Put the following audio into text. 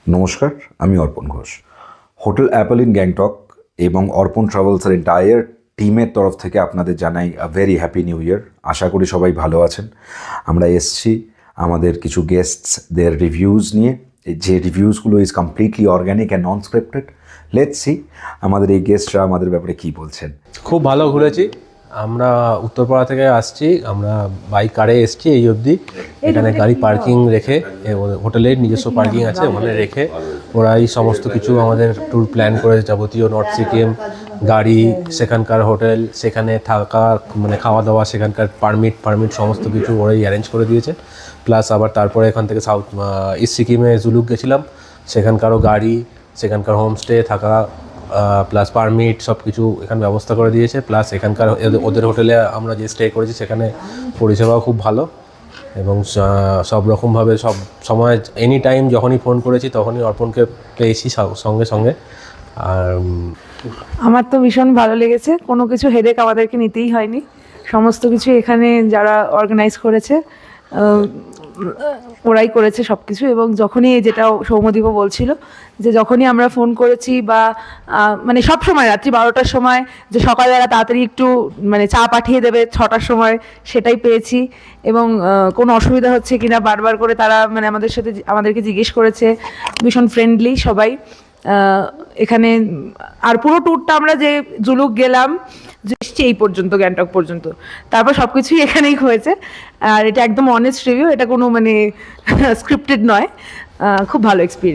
নমস্কার, আমি Arpan Ghosh. Hotel apple in Gangtok এবং অর্পণ ট্রাভেলসের এন্টায়ার টিমের তরফ থেকে আপনাদের জানাই a very happy new year. আশা করি সবাই ভালো আছেন। আমরা এসছি আমাদের কিছু গেস্টসদের রিভিউজ নিয়ে, যে রিভিউজগুলো is completely organic and non scripted. Let's see আমাদের এই গেস্টরা আমাদের ব্যাপারে কী বলছেন। খুব ভালো ঘুরেছি। আমরা উত্তরপাড়া থেকে আসছি, আমরা বাইক কারে এসছি এই অবধি। এখানে গাড়ি পার্কিং রেখে, হোটেলের নিজস্ব পার্কিং আছে, ওখানে রেখে ওরাই সমস্ত কিছু আমাদের ট্যুর প্ল্যান করে, যাবতীয় নর্থ সিকিম গাড়ি, সেখানকার হোটেল, সেখানে থাকা মানে খাওয়া দাওয়া, সেখানকার পারমিট সমস্ত কিছু ওরাই অ্যারেঞ্জ করে দিয়েছে। প্লাস আবার তারপরে এখান থেকে ইস্ট সিকিমে জুলুক গেছিলাম, সেখানকারও গাড়ি, সেখানকার হোমস্টে থাকা প্লাস পারমিট সব কিছু এখানে ব্যবস্থা করে দিয়েছে। প্লাস এখানকার ওদের হোটেলে আমরা যে স্টে করেছি সেখানে পরিষেবাও খুব ভালো, এবং সব রকমভাবে সব সময় এনি টাইম যখনই ফোন করেছি তখনই অর্পণকে পেয়েছি সঙ্গে সঙ্গে। আর আমার তো ভীষণ ভালো লেগেছে, কোনো কিছু হেডেক আমাদেরকে নিতেই হয়নি। সমস্ত কিছু এখানে যারা অর্গানাইজ করেছে ওরাই করেছে সব কিছু। এবং যখনই যেটা সৌম্যদীপও বলছিল যে যখনই আমরা ফোন করেছি বা মানে সব সময় রাত্রি 12টার সময় যে সকালবেলা তাড়াতাড়ি একটু মানে চা পাঠিয়ে দেবে 6টার সময়, সেটাই পেয়েছি। এবং কোনো অসুবিধা হচ্ছে কিনা বারবার করে তারা মানে আমাদেরকে জিজ্ঞেস করেছে। ভীষণ ফ্রেন্ডলি সবাই এখানে। আর পুরো ট্যুরটা আমরা যে জুলুক গেলাম এই পর্যন্ত, গ্যাংটক পর্যন্ত, তারপর সব কিছুই এখানেই হয়েছে। আর এটা একদম অনেস্ট রিভিউ, এটা কোনো মানে স্ক্রিপ্টেড নয়। খুব ভালো এক্সপিরিয়েন্স।